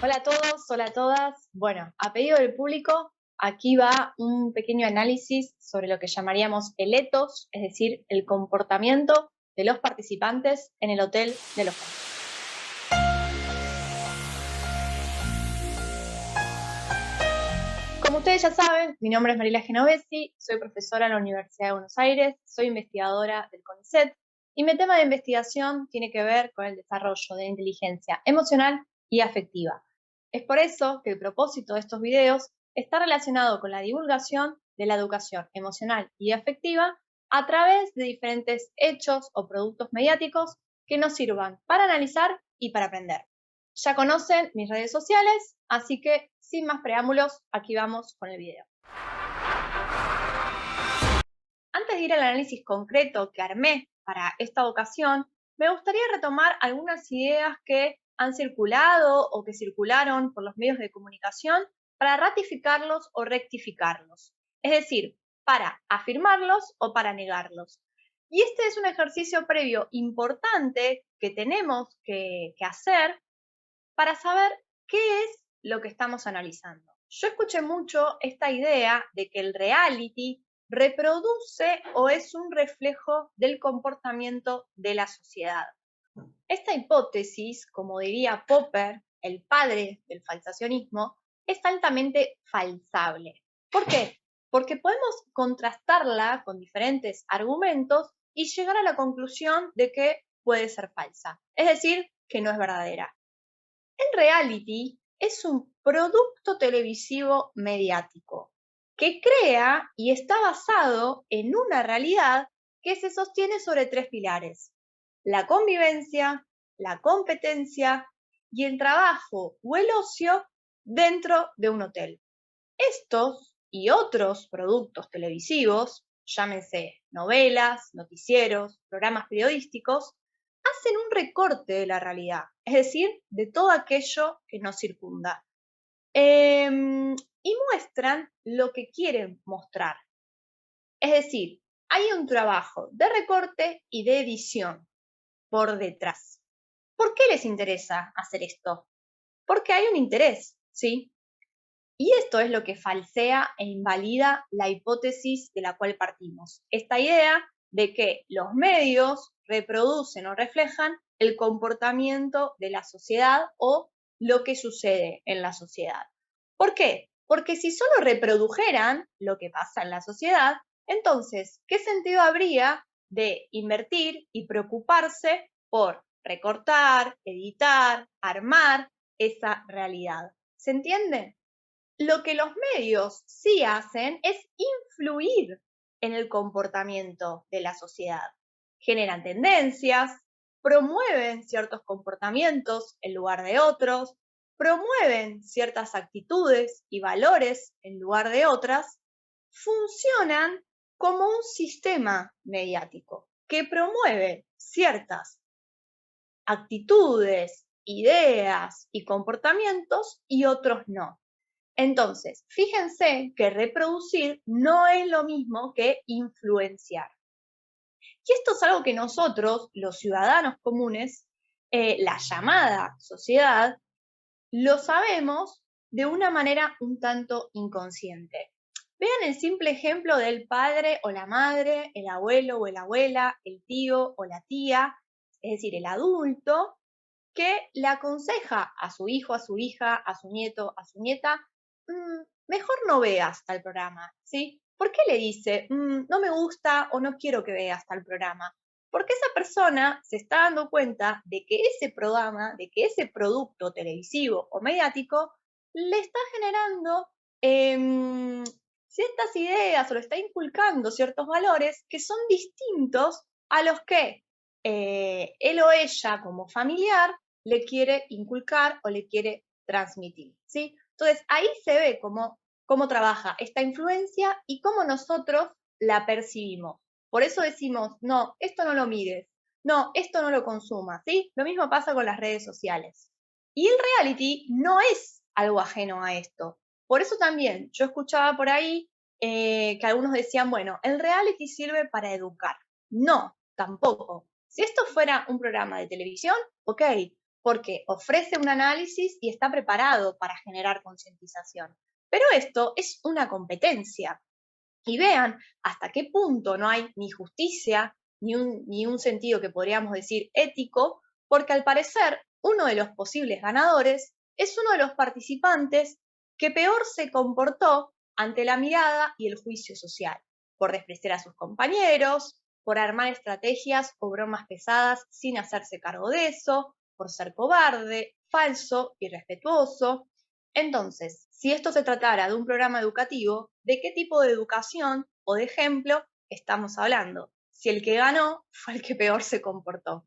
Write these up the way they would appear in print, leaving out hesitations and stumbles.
Hola a todos, hola a todas. Bueno, a pedido del público, aquí va un pequeño análisis sobre lo que llamaríamos el ethos, es decir, el comportamiento de los participantes en el Hotel de los Famosos. Como ustedes ya saben, mi nombre es Mariela Genovesi, soy profesora en la Universidad de Buenos Aires, soy investigadora del CONICET y mi tema de investigación tiene que ver con el desarrollo de la inteligencia emocional y afectiva. Es por eso que el propósito de estos videos está relacionado con la divulgación de la educación emocional y afectiva a través de diferentes hechos o productos mediáticos que nos sirvan para analizar y para aprender. Ya conocen mis redes sociales, así que sin más preámbulos, aquí vamos con el video. Antes de ir al análisis concreto que armé para esta ocasión, me gustaría retomar algunas ideas que han circulado o que circularon por los medios de comunicación para ratificarlos o rectificarlos. Es decir, para afirmarlos o para negarlos. Y este es un ejercicio previo importante que tenemos que hacer para saber qué es lo que estamos analizando. Yo escuché mucho esta idea de que el reality reproduce o es un reflejo del comportamiento de la sociedad. Esta hipótesis, como diría Popper, el padre del falsacionismo, es altamente falsable. ¿Por qué? Porque podemos contrastarla con diferentes argumentos y llegar a la conclusión de que puede ser falsa, es decir, que no es verdadera. El reality es un producto televisivo mediático que crea y está basado en una realidad que se sostiene sobre tres pilares: la convivencia, la competencia y el trabajo o el ocio dentro de un hotel. Estos y otros productos televisivos, llámense novelas, noticieros, programas periodísticos, hacen un recorte de la realidad, es decir, de todo aquello que nos circunda. Y muestran lo que quieren mostrar. Es decir, hay un trabajo de recorte y de edición por detrás. ¿Por qué les interesa hacer esto? Porque hay un interés, ¿sí? Y esto es lo que falsea e invalida la hipótesis de la cual partimos. Esta idea de que los medios reproducen o reflejan el comportamiento de la sociedad o lo que sucede en la sociedad. ¿Por qué? Porque si solo reprodujeran lo que pasa en la sociedad, entonces, ¿qué sentido habría de invertir y preocuparse por recortar, editar, armar esa realidad? ¿Se entiende? Lo que los medios sí hacen es influir en el comportamiento de la sociedad. Generan tendencias, promueven ciertos comportamientos en lugar de otros, promueven ciertas actitudes y valores en lugar de otras, funcionan como un sistema mediático que promueve ciertas actitudes, ideas y comportamientos y otros no. Entonces, fíjense que reproducir no es lo mismo que influenciar. Y esto es algo que nosotros, los ciudadanos comunes, la llamada sociedad, lo sabemos de una manera un tanto inconsciente. Vean el simple ejemplo del padre o la madre, el abuelo o la abuela, el tío o la tía, es decir, el adulto, que le aconseja a su hijo, a su hija, a su nieto, a su nieta, mejor no veas tal programa, ¿sí? ¿Por qué le dice, no me gusta o no quiero que veas tal programa? Porque esa persona se está dando cuenta de que ese programa, de que ese producto televisivo o mediático le está generando ciertas ideas o le está inculcando ciertos valores que son distintos a los que él o ella como familiar le quiere inculcar o le quiere transmitir, ¿sí? Entonces ahí se ve cómo trabaja esta influencia y cómo nosotros la percibimos. Por eso decimos, no, esto no lo mires, no, esto no lo consumas, ¿sí? Lo mismo pasa con las redes sociales. Y el reality no es algo ajeno a esto. Por eso también yo escuchaba por ahí que algunos decían, bueno, el reality sirve para educar. No, tampoco. Si esto fuera un programa de televisión, ok, porque ofrece un análisis y está preparado para generar concientización. Pero esto es una competencia. Y vean hasta qué punto no hay ni justicia, ni un sentido que podríamos decir ético, porque al parecer uno de los posibles ganadores es uno de los participantes que peor se comportó ante la mirada y el juicio social, por despreciar a sus compañeros, por armar estrategias o bromas pesadas sin hacerse cargo de eso, por ser cobarde, falso, irrespetuoso. Entonces, si esto se tratara de un programa educativo, ¿de qué tipo de educación o de ejemplo estamos hablando? Si el que ganó fue el que peor se comportó.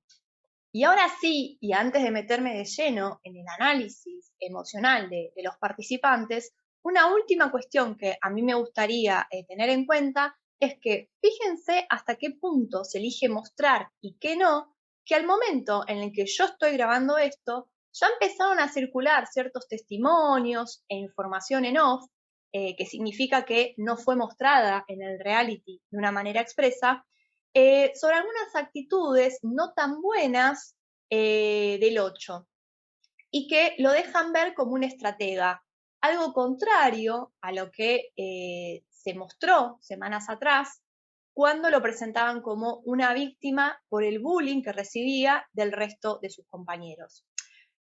Y ahora sí, y antes de meterme de lleno en el análisis emocional de los participantes, una última cuestión que a mí me gustaría tener en cuenta es que fíjense hasta qué punto se elige mostrar y qué no, que al momento en el que yo estoy grabando esto, ya empezaron a circular ciertos testimonios e información en off, que significa que no fue mostrada en el reality de una manera expresa, sobre algunas actitudes no tan buenas del 8 y que lo dejan ver como un estratega, algo contrario a lo que se mostró semanas atrás cuando lo presentaban como una víctima por el bullying que recibía del resto de sus compañeros.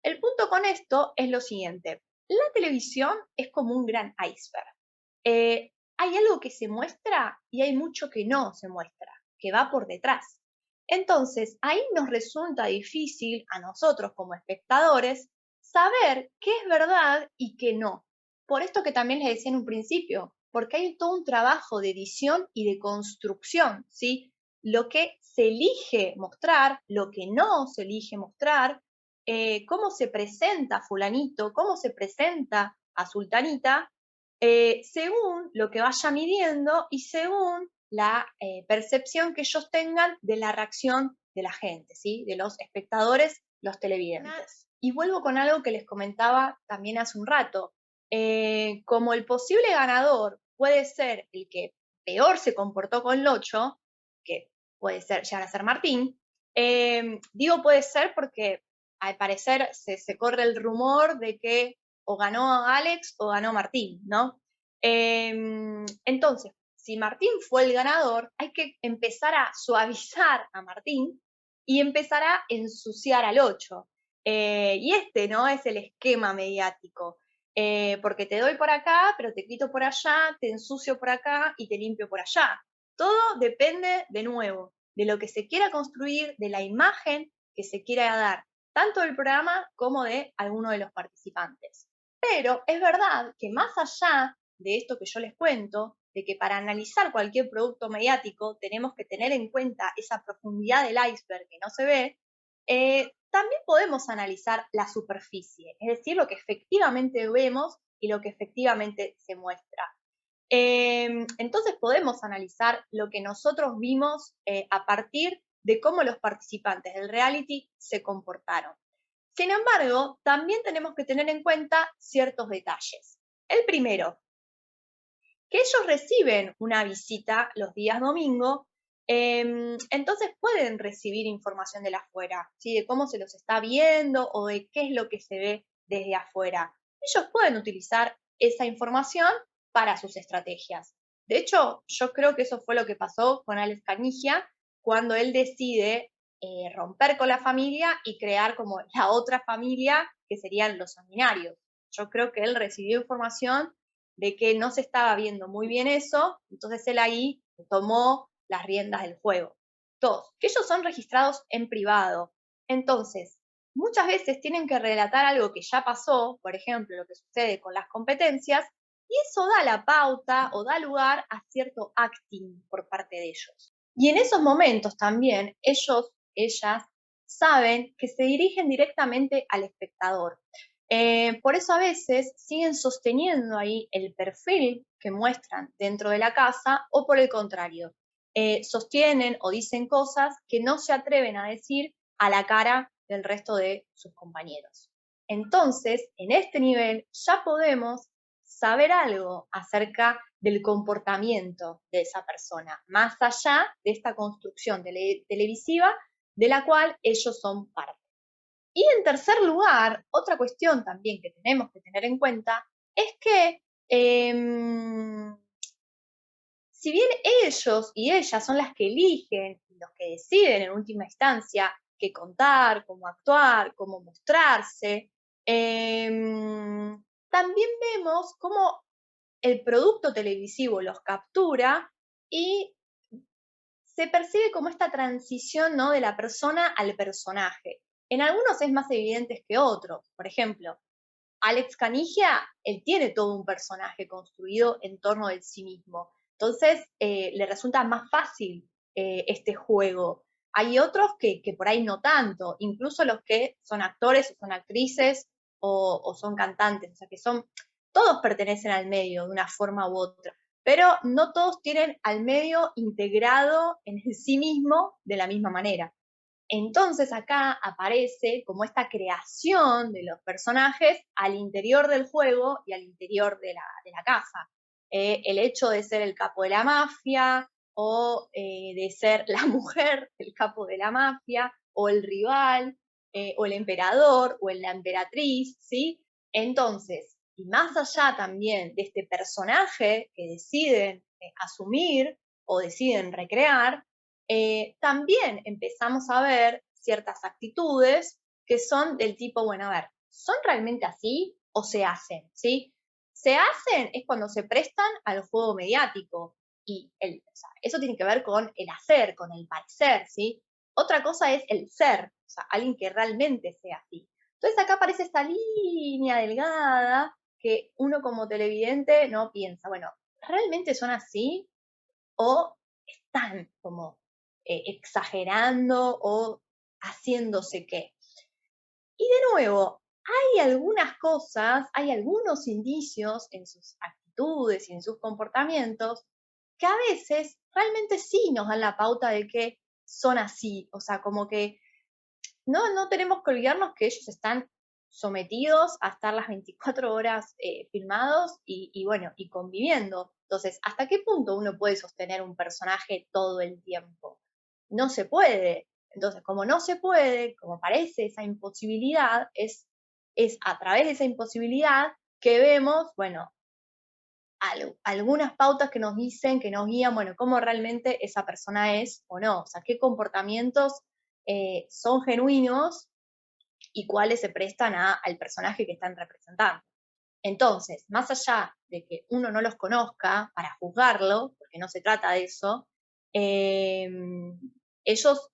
El punto con esto es lo siguiente, la televisión es como un gran iceberg. Hay algo que se muestra y hay mucho que no se muestra, que va por detrás. Entonces, ahí nos resulta difícil a nosotros como espectadores saber qué es verdad y qué no. Por esto que también les decía en un principio, porque hay todo un trabajo de edición y de construcción, ¿sí? Lo que se elige mostrar, lo que no se elige mostrar, cómo se presenta fulanito, cómo se presenta a sultanita, según lo que vaya midiendo y según la percepción que ellos tengan de la reacción de la gente, ¿sí? De los espectadores, los televidentes. Y vuelvo con algo que les comentaba también hace un rato. Como el posible ganador puede ser el que peor se comportó con Locho, que puede ser, llegar a ser Martín, digo puede ser porque al parecer se corre el rumor de que o ganó Alex o ganó Martín, ¿no? Entonces, si Martín fue el ganador, hay que empezar a suavizar a Martín y empezar a ensuciar al 8. Y este, ¿no? Es el esquema mediático. Porque te doy por acá, pero te quito por allá, te ensucio por acá y te limpio por allá. Todo depende, de nuevo, de lo que se quiera construir, de la imagen que se quiera dar, tanto del programa como de alguno de los participantes. Pero es verdad que más allá de esto que yo les cuento, de que para analizar cualquier producto mediático tenemos que tener en cuenta esa profundidad del iceberg que no se ve, también podemos analizar la superficie, es decir, lo que efectivamente vemos y lo que efectivamente se muestra. Entonces podemos analizar lo que nosotros vimos a partir de cómo los participantes del reality se comportaron. Sin embargo, también tenemos que tener en cuenta ciertos detalles. El primero, que ellos reciben una visita los días domingo, entonces pueden recibir información de afuera, ¿sí? De cómo se los está viendo o de qué es lo que se ve desde afuera. Ellos pueden utilizar esa información para sus estrategias. De hecho, yo creo que eso fue lo que pasó con Alex Canigia cuando él decide romper con la familia y crear como la otra familia que serían los sanguinarios. Yo creo que él recibió información de que no se estaba viendo muy bien eso, entonces él ahí tomó las riendas del juego. Dos, que ellos son registrados en privado. Entonces, muchas veces tienen que relatar algo que ya pasó, por ejemplo, lo que sucede con las competencias, y eso da la pauta o da lugar a cierto acting por parte de ellos. Y en esos momentos también ellas, saben que se dirigen directamente al espectador. Por eso a veces siguen sosteniendo ahí el perfil que muestran dentro de la casa o por el contrario, sostienen o dicen cosas que no se atreven a decir a la cara del resto de sus compañeros. Entonces, en este nivel ya podemos saber algo acerca del comportamiento de esa persona, más allá de esta construcción televisiva de la cual ellos son parte. Y en tercer lugar, otra cuestión también que tenemos que tener en cuenta es que si bien ellos y ellas son las que eligen y los que deciden en última instancia qué contar, cómo actuar, cómo mostrarse, también vemos cómo el producto televisivo los captura y se percibe como esta transición, ¿no?, de la persona al personaje. En algunos es más evidente que otros. Por ejemplo, Alex Canigia, él tiene todo un personaje construido en torno de sí mismo. Entonces, le resulta más fácil este juego. Hay otros que por ahí no tanto, incluso los que son actores o son actrices o son cantantes, o sea que todos pertenecen al medio de una forma u otra, pero no todos tienen al medio integrado en sí mismo de la misma manera. Entonces acá aparece como esta creación de los personajes al interior del juego y al interior de la casa. El hecho de ser el capo de la mafia o de ser la mujer del capo de la mafia o el rival o el emperador o la emperatriz, ¿sí? Entonces, y más allá también de este personaje que deciden asumir o deciden recrear, también empezamos a ver ciertas actitudes que son del tipo, bueno, a ver, ¿son realmente así o se hacen? ¿Sí? Se hacen es cuando se prestan al juego mediático y o sea, eso tiene que ver con el hacer, con el parecer, ¿sí? Otra cosa es el ser, o sea, alguien que realmente sea así. Entonces acá aparece esta línea delgada que uno como televidente no piensa, bueno, ¿realmente son así? ¿O están como exagerando o haciéndose qué? Y de nuevo, hay algunas cosas, hay algunos indicios en sus actitudes y en sus comportamientos que a veces realmente sí nos dan la pauta de que son así, o sea, como que no tenemos que olvidarnos que ellos están sometidos a estar las 24 horas filmados bueno, y conviviendo. Entonces, ¿hasta qué punto uno puede sostener un personaje todo el tiempo? No se puede. Entonces, como no se puede, como parece esa imposibilidad, es a través de esa imposibilidad que vemos, bueno, algunas pautas que nos dicen, que nos guían, bueno, cómo realmente esa persona es o no, o sea, qué comportamientos son genuinos y cuáles se prestan al personaje que están representando. Entonces, más allá de que uno no los conozca para juzgarlo, porque no se trata de eso, ellos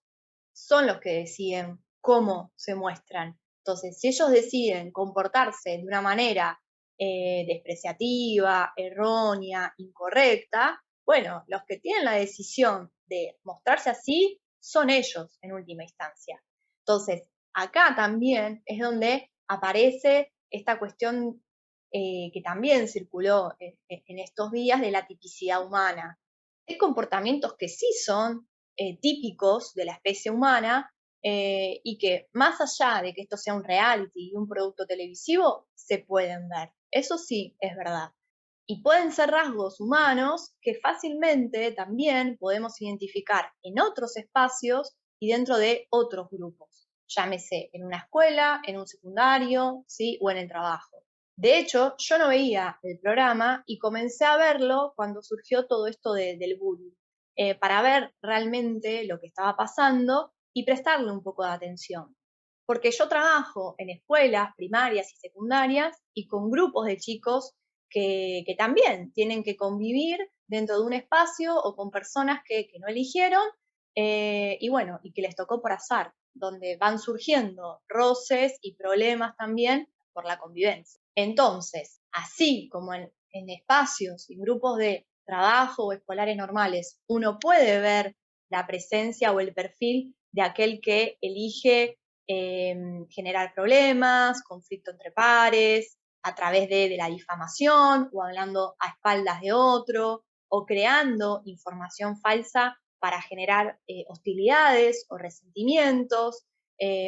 son los que deciden cómo se muestran. Entonces, si ellos deciden comportarse de una manera despreciativa, errónea, incorrecta, bueno, los que tienen la decisión de mostrarse así son ellos en última instancia. Entonces, acá también es donde aparece esta cuestión que también circuló en estos días de la tipicidad humana. Hay comportamientos que sí son típicos de la especie humana y que más allá de que esto sea un reality y un producto televisivo, se pueden ver. Eso sí es verdad. Y pueden ser rasgos humanos que fácilmente también podemos identificar en otros espacios y dentro de otros grupos. Llámese en una escuela, en un secundario, ¿sí? O en el trabajo. De hecho, yo no veía el programa y comencé a verlo cuando surgió todo esto del bullying, para ver realmente lo que estaba pasando y prestarle un poco de atención. Porque yo trabajo en escuelas primarias y secundarias y con grupos de chicos que también tienen que convivir dentro de un espacio o con personas que no eligieron y bueno, y que les tocó por azar, donde van surgiendo roces y problemas también por la convivencia. Entonces, así como en espacios y grupos de trabajo o escolares normales, uno puede ver la presencia o el perfil de aquel que elige generar problemas, conflicto entre pares, a través de la difamación o hablando a espaldas de otro o creando información falsa para generar hostilidades o resentimientos.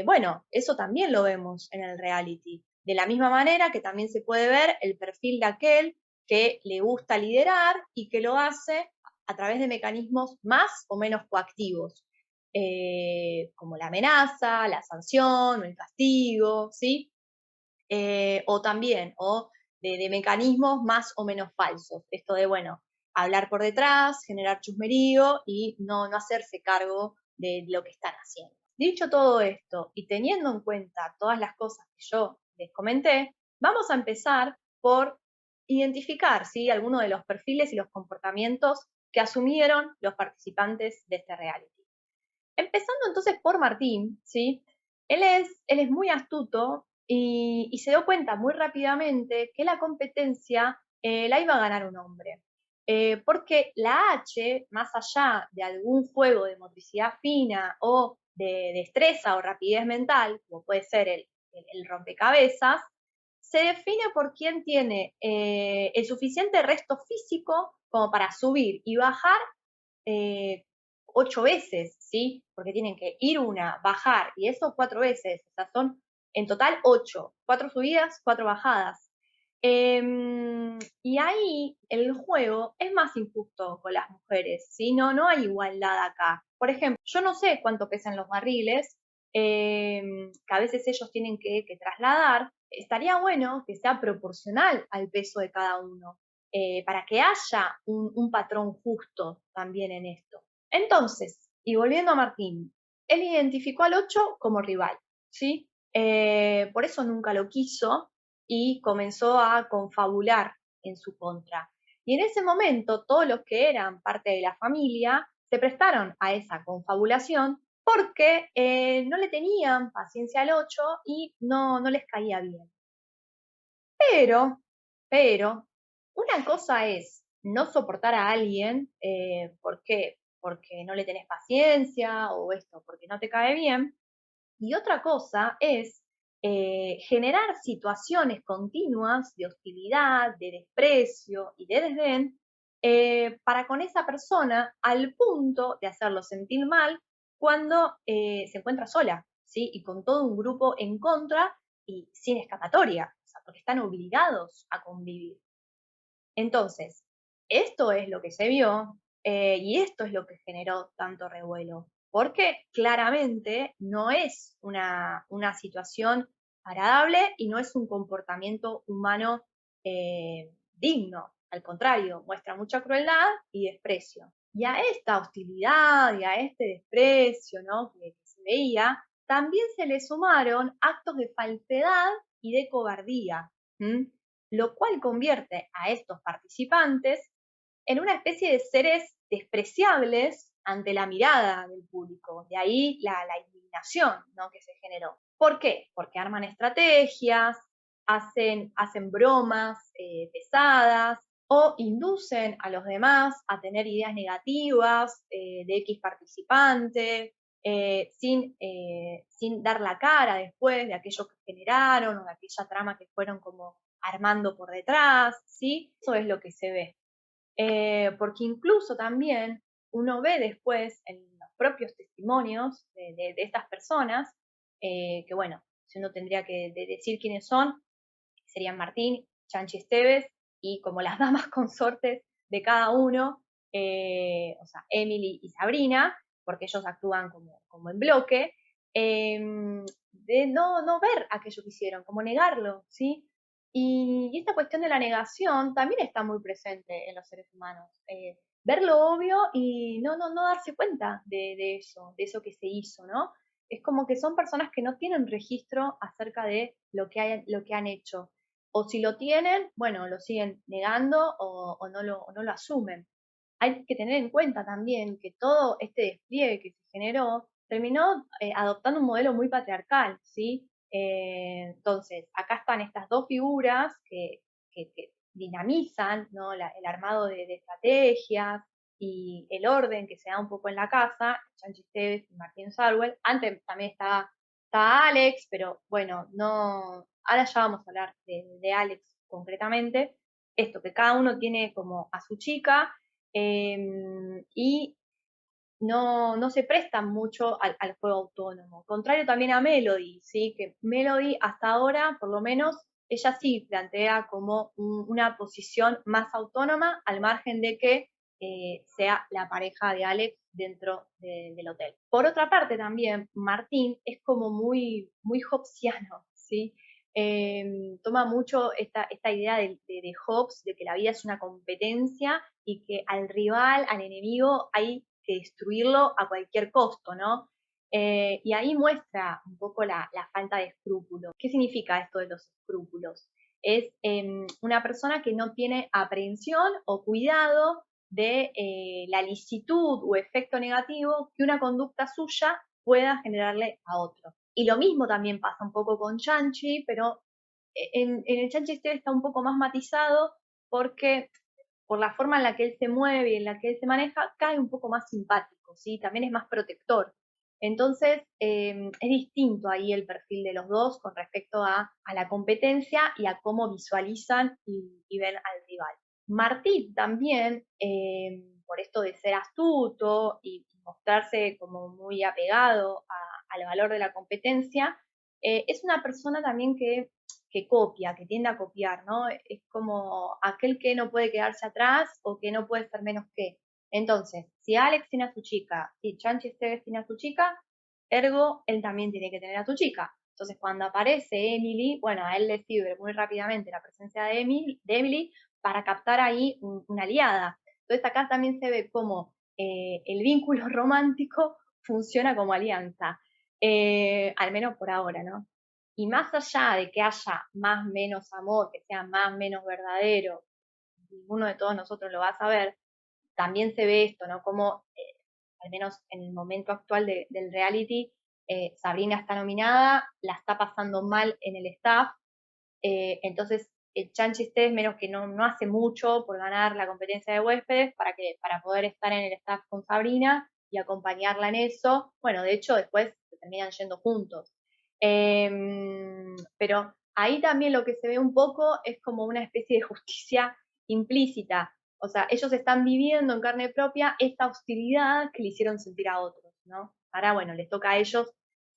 Bueno, eso también lo vemos en el reality. De la misma manera que también se puede ver el perfil de aquel que le gusta liderar y que lo hace a través de mecanismos más o menos coactivos. como la amenaza, la sanción, o el castigo, ¿sí? O también, o de mecanismos más o menos falsos. Esto de, bueno, hablar por detrás, generar chusmerío y no hacerse cargo de lo que están haciendo. Dicho todo esto y teniendo en cuenta todas las cosas que yo les comenté, vamos a empezar por identificar, ¿sí?, algunos de los perfiles y los comportamientos que asumieron los participantes de este reality. Empezando entonces por Martín, ¿sí? Él es muy astuto y se dio cuenta muy rápidamente que la competencia la iba a ganar un hombre. Porque la H, más allá de algún juego de motricidad fina o de destreza o rapidez mental, como puede ser el rompecabezas, se define por quién tiene el suficiente resto físico como para subir y bajar eh, 8 veces, ¿sí? Porque tienen que ir una, bajar, y eso 4 veces, o sea, son en total 8, 4 subidas, 4 bajadas. Y ahí el juego es más injusto con las mujeres, ¿sí? No hay igualdad acá. Por ejemplo, yo no sé cuánto pesan los barriles, que a veces ellos tienen que trasladar. Estaría bueno que sea proporcional al peso de cada uno, para que haya un patrón justo también en esto. Entonces, y volviendo a Martín, él identificó al 8 como rival, ¿sí? Por eso nunca lo quiso y comenzó a confabular en su contra. Y en ese momento, todos los que eran parte de la familia se prestaron a esa confabulación porque no le tenían paciencia al 8 y no les caía bien. Pero, una cosa es no soportar a alguien, ¿por qué? Porque no le tenés paciencia o esto, porque no te cae bien. Y otra cosa es generar situaciones continuas de hostilidad, de desprecio y de desdén para con esa persona al punto de hacerlo sentir mal cuando se encuentra sola, ¿sí? Y con todo un grupo en contra y sin escapatoria, o sea, porque están obligados a convivir. Entonces, esto es lo que se vio y esto es lo que generó tanto revuelo, porque claramente no es una situación agradable y no es un comportamiento humano digno. Al contrario, muestra mucha crueldad y desprecio. Y a esta hostilidad y a este desprecio, ¿no?, que se veía, también se le sumaron actos de falsedad y de cobardía. ¿Mm? Lo cual convierte a estos participantes en una especie de seres despreciables ante la mirada del público. De ahí la indignación, ¿no?, que se generó. ¿Por qué? Porque arman estrategias, hacen bromas pesadas o inducen a los demás a tener ideas negativas de X participante, sin dar la cara después de aquello que generaron o de aquella trama que fueron como armando por detrás, ¿sí? Eso es lo que se ve. Porque incluso también uno ve después en los propios testimonios de estas personas, que bueno, si uno tendría que decir quiénes son, serían Martín, Chanchi Esteves y como las damas consortes de cada uno, o sea, Emily y Sabrina, porque ellos actúan como en bloque, de no ver aquello que hicieron, como negarlo, ¿sí? Y esta cuestión de la negación también está muy presente en los seres humanos. Ver lo obvio y no darse cuenta de eso que se hizo, ¿no? Es como que son personas que no tienen registro acerca de lo que han hecho. O si lo tienen, bueno, lo siguen negando o no lo asumen. Hay que tener en cuenta también que todo este despliegue que se generó terminó adoptando un modelo muy patriarcal, ¿sí? Entonces, acá están estas dos figuras que dinamizan, ¿no?, el armado de estrategias y el orden que se da un poco en la casa, Chanchi Esteves y Martín Sarwell. Antes también estaba Alex, pero bueno, no, ahora ya vamos a hablar de Alex concretamente. Esto, que cada uno tiene como a su chica y no se prestan mucho al juego autónomo. Contrario también a Melody, ¿sí? Que Melody hasta ahora, por lo menos, ella sí plantea como una posición más autónoma, al margen de que sea la pareja de Alex dentro del hotel. Por otra parte también, Martín es como muy hobbesiano, ¿sí? Toma mucho esta idea de Hobbes, de que la vida es una competencia y que al rival, al enemigo, hay que destruirlo a cualquier costo, ¿no? Y ahí muestra un poco la falta de escrúpulos. ¿Qué significa esto de los escrúpulos? Es una persona que no tiene aprehensión o cuidado de la licitud o efecto negativo que una conducta suya pueda generarle a otro. Y lo mismo también pasa un poco con Chanchi, pero en el Chanchi este está un poco más matizado porque por la forma en la que él se mueve y en la que él se maneja, cae un poco más simpático, ¿sí? También es más protector. Entonces, es distinto ahí el perfil de los dos con respecto a la competencia y a cómo visualizan y ven al rival. Martí también, por esto de ser astuto y mostrarse como muy apegado al valor de la competencia, es una persona también que copia, que tiende a copiar, ¿no? Es como aquel que no puede quedarse atrás o que no puede ser menos que. Entonces, si Alex tiene a su chica, si Chanchi Esteves tiene a su chica, ergo, él también tiene que tener a su chica. Entonces, cuando aparece Emily, bueno, a él le sirve muy rápidamente la presencia de Emily para captar ahí una aliada. Entonces, acá también se ve cómo el vínculo romántico funciona como alianza, al menos por ahora, ¿no? Y más allá de que haya más o menos amor, que sea más o menos verdadero, ninguno de todos nosotros lo va a saber, también se ve esto, ¿no? Como, al menos en el momento actual del reality, Sabrina está nominada, la está pasando mal en el staff, entonces Chanchi Estés menos que no hace mucho por ganar la competencia de huéspedes para poder estar en el staff con Sabrina y acompañarla en eso. Bueno, de hecho después se terminan yendo juntos. Pero ahí también lo que se ve un poco es como una especie de justicia implícita. O sea, ellos están viviendo en carne propia esta hostilidad que le hicieron sentir a otros, ¿no? Ahora, bueno, les toca a ellos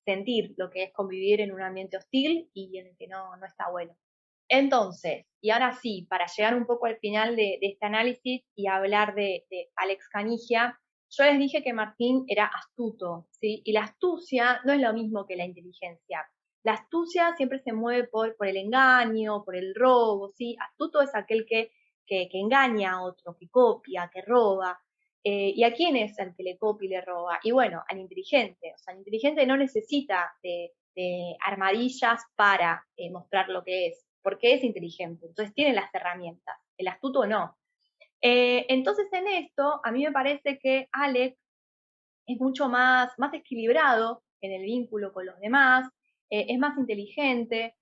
sentir lo que es convivir en un ambiente hostil y en el que no está bueno. Entonces, y ahora sí, para llegar un poco al final de este análisis y hablar de Alex Canigia, yo les dije que Martín era astuto, ¿sí? Y la astucia no es lo mismo que la inteligencia. La astucia siempre se mueve por el engaño, por el robo, ¿sí? Astuto es aquel que engaña a otro, que copia, que roba. ¿Y a quién es el que le copia y le roba? Y bueno, al inteligente. O sea, el inteligente no necesita de armadillas para mostrar lo que es, porque es inteligente. Entonces tiene las herramientas. El astuto no. Entonces en esto, a mí me parece que Alex es mucho más equilibrado en el vínculo con los demás, es más inteligente.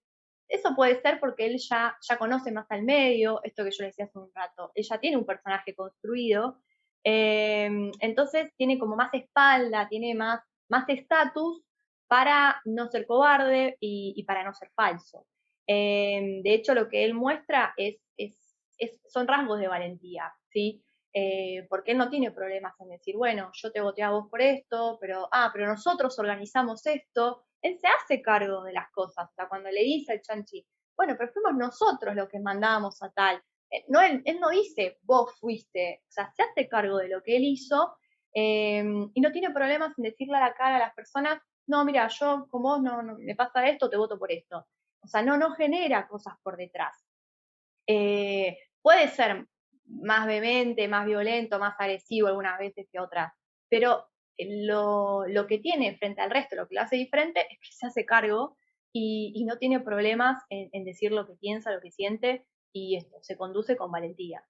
Eso puede ser porque él ya conoce más al medio, esto que yo le decía hace un rato, él ya tiene un personaje construido, entonces tiene como más espalda, tiene más estatus para no ser cobarde y para no ser falso. De hecho, lo que él muestra son rasgos de valentía, ¿sí? Porque él no tiene problemas en decir, bueno, yo te voté a vos por esto, pero nosotros organizamos esto. Él se hace cargo de las cosas. O sea, cuando le dice al Chanchi, bueno, pero fuimos nosotros los que mandábamos a tal. Él no dice, vos fuiste. O sea, se hace cargo de lo que él hizo y no tiene problemas en decirle a la cara a las personas, no, mira, yo como vos no me pasa esto, te voto por esto. O sea, no genera cosas por detrás. Puede ser más vehemente, más violento, más agresivo algunas veces que otras, pero lo que tiene frente al resto, lo que lo hace diferente, es que se hace cargo y no tiene problemas en decir lo que piensa, lo que siente, y esto, se conduce con valentía.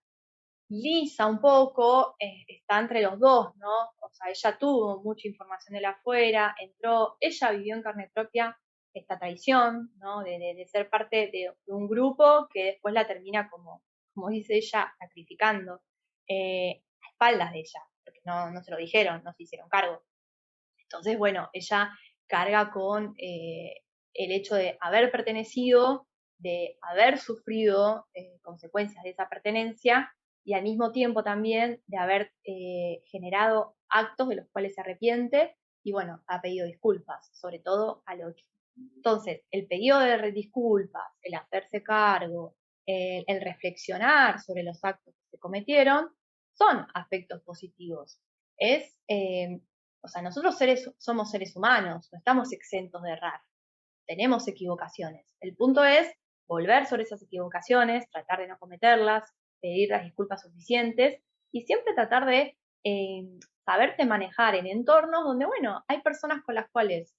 Lisa un poco está entre los dos, ¿no? O sea, ella tuvo mucha información de la afuera, entró, ella vivió en carne propia esta traición, ¿no? De ser parte de un grupo que después la termina como dice ella, sacrificando a espaldas de ella, porque no se lo dijeron, no se hicieron cargo. Entonces, bueno, ella carga con el hecho de haber pertenecido, de haber sufrido consecuencias de esa pertenencia y al mismo tiempo también de haber generado actos de los cuales se arrepiente y bueno, ha pedido disculpas, sobre todo al 8. Entonces, el pedido de disculpas, el hacerse cargo, el reflexionar sobre los actos que se cometieron, son aspectos positivos. es, o sea, nosotros somos seres humanos, no estamos exentos de errar, tenemos equivocaciones. El punto es volver sobre esas equivocaciones, tratar de no cometerlas, pedir las disculpas suficientes y siempre tratar de saberte manejar en entornos donde, bueno, hay personas con las cuales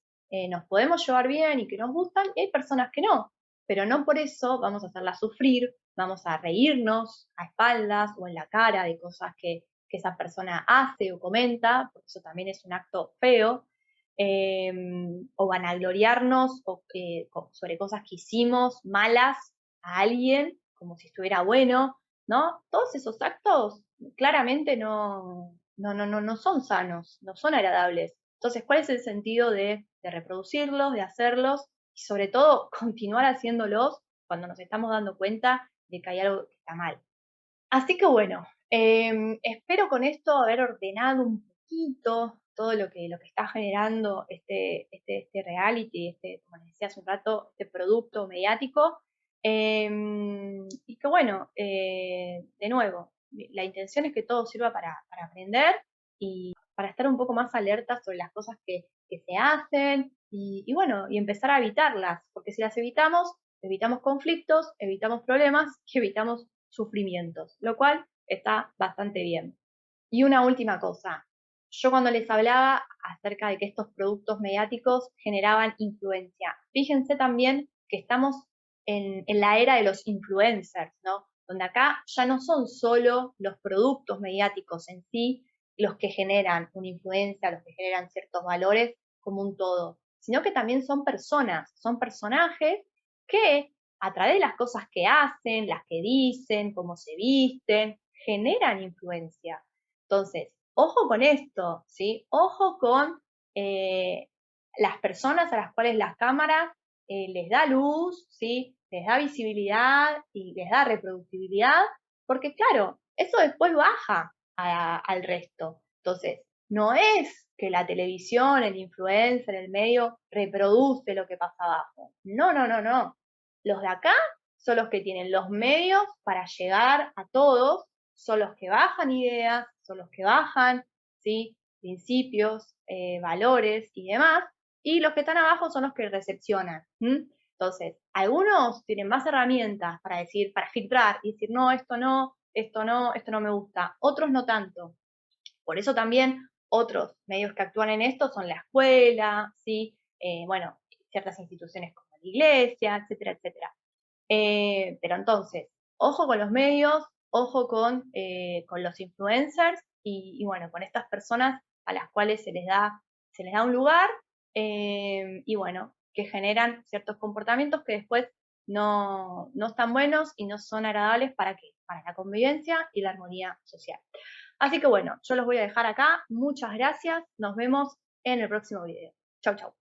nos podemos llevar bien y que nos gustan y hay personas que no, pero no por eso vamos a hacerlas sufrir, vamos a reírnos a espaldas o en la cara de cosas que esa persona hace o comenta, porque eso también es un acto feo, o vanagloriarnos sobre cosas que hicimos malas a alguien, como si estuviera bueno, ¿no? Todos esos actos claramente no son sanos, no son agradables. Entonces, ¿cuál es el sentido de reproducirlos, de hacerlos y sobre todo continuar haciéndolos cuando nos estamos dando cuenta de que hay algo que está mal? Así que bueno, espero con esto haber ordenado un poquito todo lo que está generando este reality, como les decía hace un rato, este producto mediático. Y que bueno, de nuevo, la intención es que todo sirva para aprender y para estar un poco más alertas sobre las cosas que se hacen y bueno, y empezar a evitarlas, porque si las evitamos, evitamos conflictos, evitamos problemas y evitamos sufrimientos, lo cual está bastante bien. Y una última cosa, yo cuando les hablaba acerca de que estos productos mediáticos generaban influencia, fíjense también que estamos en la era de los influencers, ¿no? Donde acá ya no son solo los productos mediáticos en sí los que generan una influencia, los que generan ciertos valores como un todo, sino que también son personas, son personajes que a través de las cosas que hacen, las que dicen, cómo se visten, generan influencia. Entonces, ojo con esto, ¿sí? Ojo con eh, las personas a las cuales las cámaras les da luz, ¿sí? Les da visibilidad y les da reproductibilidad, porque claro, eso después baja al resto. Entonces, no es que la televisión, el influencer, el medio reproduce lo que pasa abajo. No, no, no, no. Los de acá son los que tienen los medios para llegar a todos, son los que bajan ideas, son los que bajan, ¿sí? Principios, valores y demás, y los que están abajo son los que recepcionan. Entonces, algunos tienen más herramientas para decir, para filtrar y decir, no, esto no, esto no, esto no me gusta. Otros no tanto. Por eso también otros medios que actúan en esto son la escuela, ¿sí? Bueno, ciertas instituciones como la iglesia, etcétera, etcétera. Pero entonces, ojo con los medios, ojo con los influencers y bueno, con estas personas a las cuales se les da un lugar y bueno, que generan ciertos comportamientos que después no están buenos y no son agradables para qué, para la convivencia y la armonía social. Así que bueno, yo los voy a dejar acá. Muchas gracias. Nos vemos en el próximo video. Chau, chau.